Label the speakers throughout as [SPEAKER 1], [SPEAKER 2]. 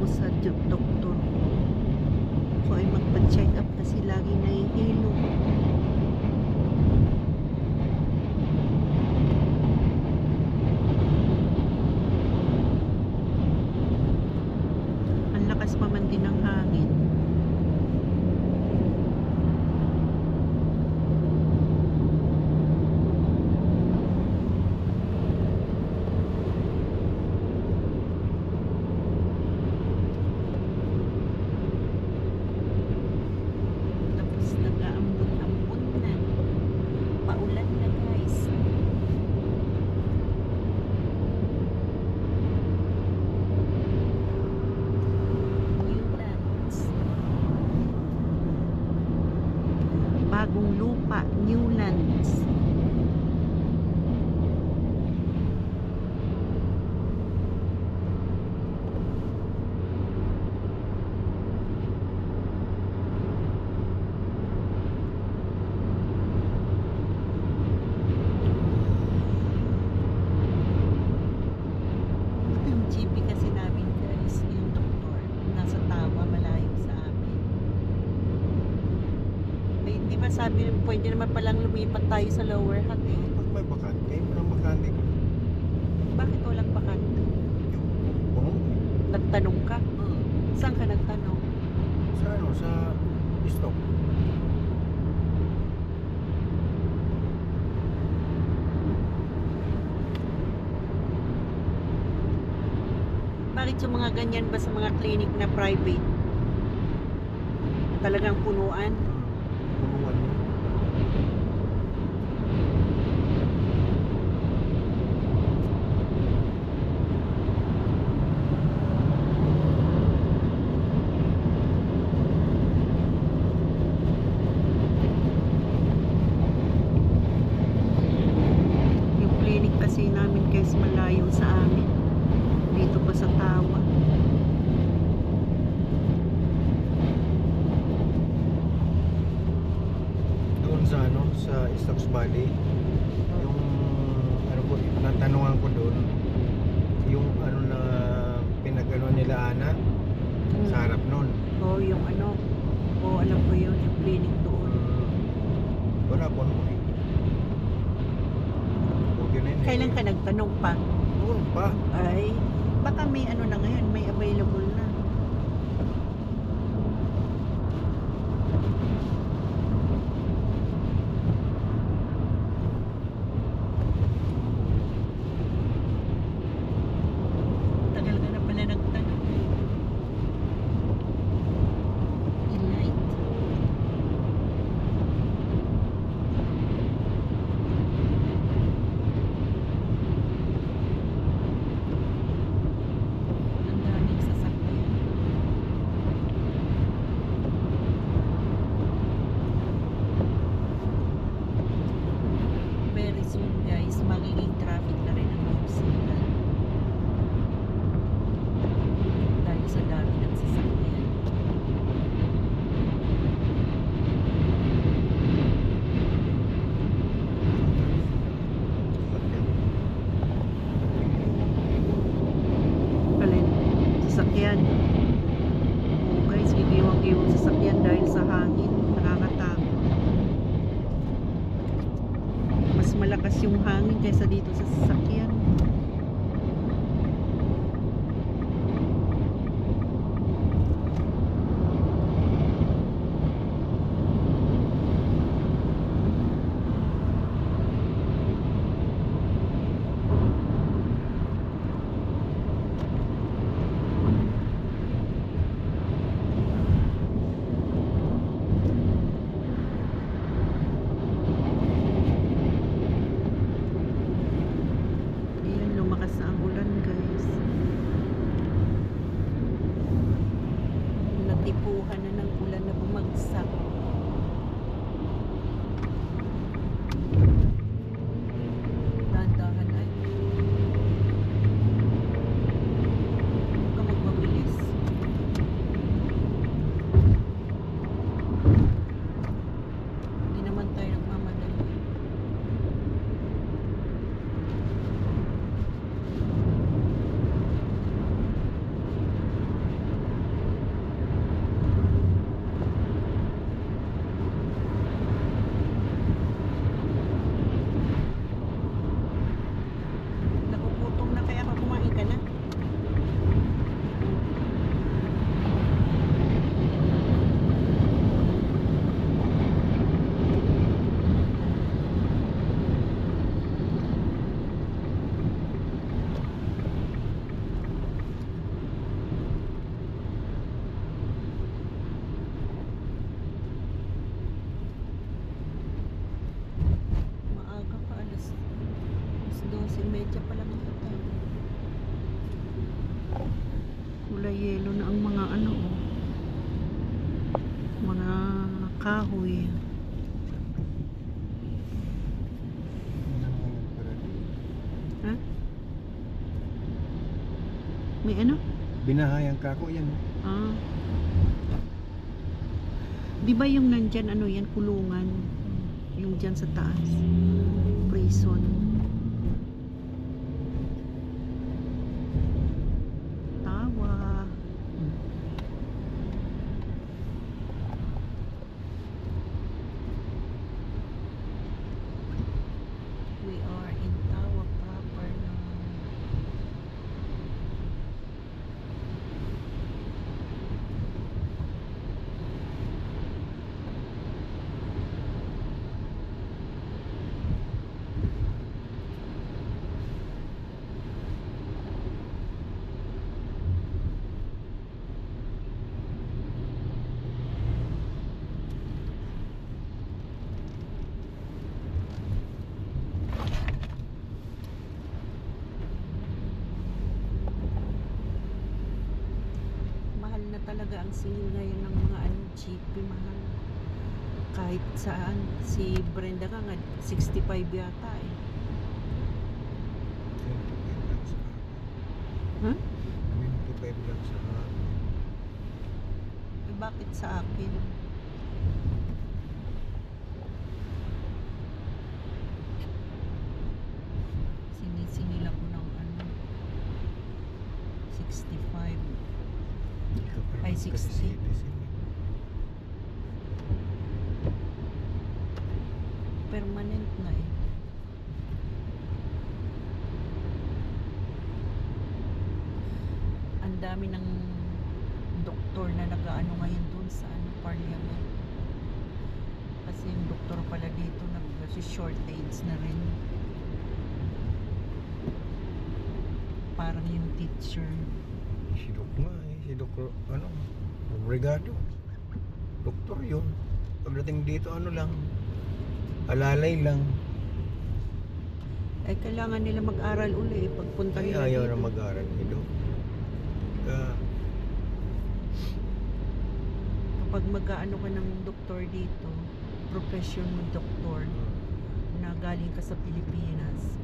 [SPEAKER 1] ako sa doktor ko ay magpa-check up kasi lagi nahihilo. Ang lakas pa man din ng hangin. Bagong lupa, Newlands. Yung GP kasi namin guys, yung doktor, nasa Tawa, malayo sa amin. Di ba sabi, pwede naman palang lumipat tayo sa Lower Hutt eh.
[SPEAKER 2] Pag may bakante, walang bakante ka.
[SPEAKER 1] Bakit walang bakante?
[SPEAKER 2] Puno.
[SPEAKER 1] Nagtanong ka? Saan ka nagtanong?
[SPEAKER 2] Sa ano, sa stock.
[SPEAKER 1] Bakit yung mga ganyan ba sa mga clinic na private? Talagang punuan?
[SPEAKER 2] Punuan mo.
[SPEAKER 1] Yung clinic kasi namin guys malayo sa amin. Dito pa sa Tawa.
[SPEAKER 2] Doon sa ano, sa Stocks Valley. Yung ano ko, natanungan ko doon. Yung ano na pinagano nila Ana sa harap noon.
[SPEAKER 1] Oo, yung ano. Oo, alam ko yun. Yung clinic doon.
[SPEAKER 2] Wala po ano eh. Okay na yun eh.
[SPEAKER 1] Kailan ka nagtanong pa?
[SPEAKER 2] Doon pa.
[SPEAKER 1] Ay, baka may ano na ngayon. May available na. Tagal ka na pala nagtanong. Delight. Ang daming sasakyan. Very soon guys, magiging traffic na rin ang New Zealand. Dahil sa dami ng sasakyan. Palin, sasakyan. Oo guys, gigiwang-giwang sasakyan dahil sa hangin. Nakakatakot. Mas malakas yung hangin kaysa dito sa sasakyan. kahoy. Ha? May ano?
[SPEAKER 2] Binahayang kako yan.
[SPEAKER 1] Ah. Di ba yung nandyan, ano yan, kulungan? Yung dyan sa taas. Prison. Tawa. We are in Tawa proper now. Mahal na talaga ang singil ngayon ng mga jeep, mahal. Kahit saan. Si Brenda ka nga 65 yata eh. Huh?
[SPEAKER 2] 25 lang sa
[SPEAKER 1] Eh, bakit sa akin? Sinisingil ako ng ano 65. Ay, 60. Permanent na eh. Ang dami ng doktor na nag-ano ngayon dun sa ano, parliament. Kasi yung doktor pala dito nag-shortage na rin. Parang yung teacher.
[SPEAKER 2] Si Dok nga eh. Si Doktor, ano, Obrigado. Doktor yun. Pagdating dito, ano lang, alalay lang.
[SPEAKER 1] Ay, kailangan nila mag-aral uli eh, pagpunta
[SPEAKER 2] Ay,
[SPEAKER 1] nila
[SPEAKER 2] ayaw
[SPEAKER 1] dito.
[SPEAKER 2] na mag-aral ni Dok.
[SPEAKER 1] Kapag mag-aano ka ng doktor dito, profession mo doktor, na galing ka sa Pilipinas,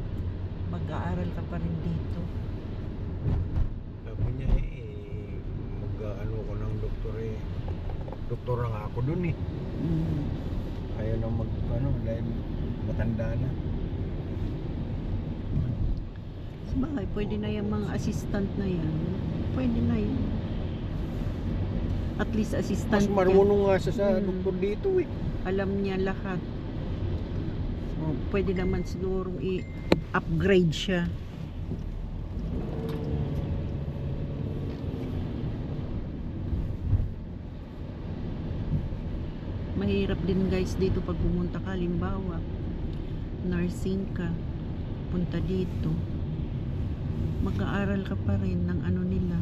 [SPEAKER 1] mag-aaral ka pa rin dito.
[SPEAKER 2] Sabi niya mag-ano ko ng doktor eh. Doktor na nga ako dun eh. Ayaw na mag-ano dahil matanda na.
[SPEAKER 1] Sabagay, pwede na yung mga assistant na yan. Pwede na yun. At least assistant
[SPEAKER 2] Mas marunong nga siya sa
[SPEAKER 1] Mm.
[SPEAKER 2] doktor dito eh.
[SPEAKER 1] alam niya lahat. So, pwede naman sigurong i-upgrade siya. Mahirap din guys dito pag pumunta ka, halimbawa nursing ka, punta dito, mag-aaral ka pa rin ng ano nila.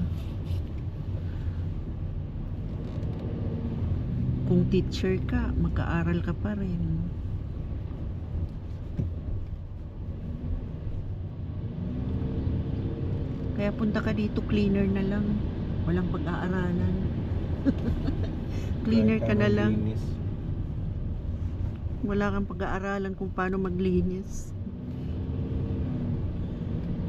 [SPEAKER 1] Kung teacher ka, mag-aaral ka pa rin. Kaya punta ka dito, cleaner na lang. Walang pag-aaralan. Cleaner ka na lang.
[SPEAKER 2] Linis.
[SPEAKER 1] Wala kang pag-aaralan kung paano maglinis.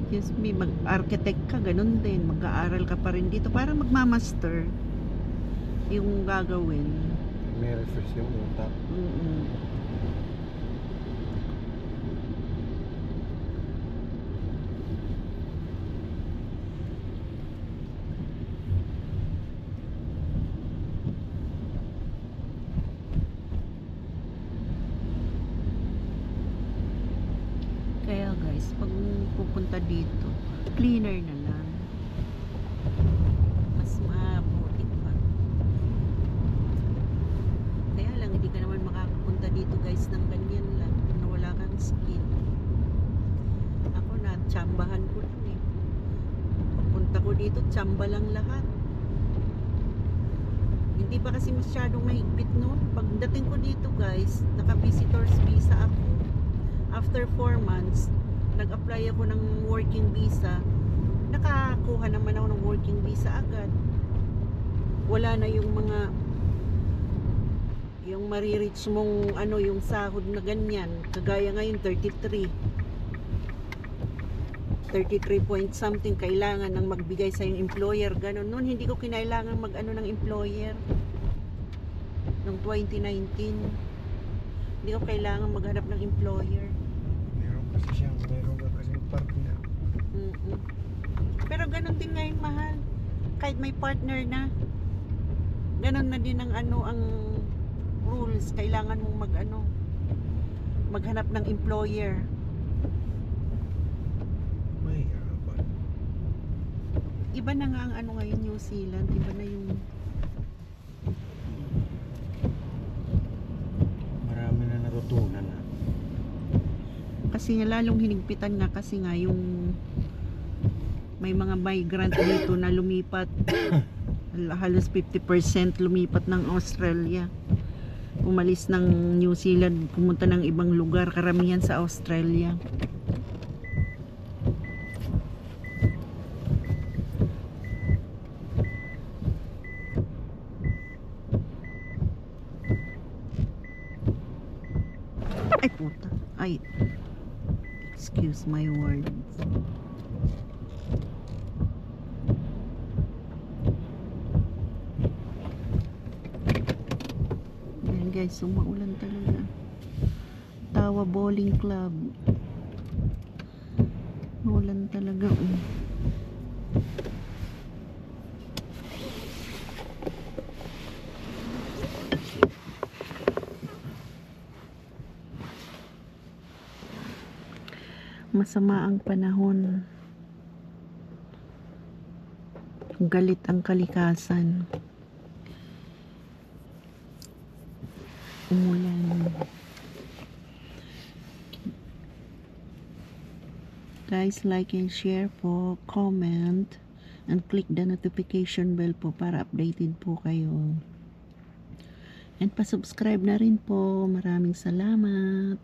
[SPEAKER 1] Yes, me, mag-architect ka, ganun din. Mag-aaral ka pa rin dito para magmamaster yung gagawin.
[SPEAKER 2] May refresh yung utak.
[SPEAKER 1] Kaya guys, pag pupunta dito, cleaner na lang. Mas mabuti pa. Kaya lang, hindi ka naman makakapunta dito guys ng ganyan lang. Na wala kang skin. Ako na, tsambahan ko lang eh. Pagpunta ko dito, tsamba lang lahat. Hindi pa kasi masyadong mahigpit noon. Pagdating ko dito guys, naka-visitors visa ako. After 4 months, nag-apply ako ng working visa. Nakakuha naman ako ng working visa agad. Wala na yung mga yung marireach mong ano, yung sahod na ganyan. Kagaya ngayon 33 point something kailangan ng magbigay sa yung employer, ganun. Noon hindi ko kinailangan mag ano ng employer noong 2019. Hindi ko kailangan maghanap ng employer.
[SPEAKER 2] Meron ka kasing partner.
[SPEAKER 1] Mm-mm. Pero ganun din ngayon, mahal. Kahit may partner na, ganun na din ang ano, ang rules. Kailangan mong mag ano, maghanap ng employer.
[SPEAKER 2] Mahirapan.
[SPEAKER 1] Iba na nga ang ano ngayon, New Zealand. Iba na yung
[SPEAKER 2] Marami na natutunan na.
[SPEAKER 1] kasi lalong hinigpitan nga kasi nga yung may mga migrant dito na lumipat. Halos 50% lumipat ng Australia. Umalis ng New Zealand, pumunta ng ibang lugar, karamihan sa Australia. Ay puta. Ay. Excuse my words. Ayan guys, sumaulan talaga. Tawa Bowling Club. Maulan talaga. Masama ang panahon. Galit ang kalikasan. Umulan. Guys, like and share po, comment, and click the notification bell po para updated po kayo. And pa-subscribe na rin po. Maraming salamat.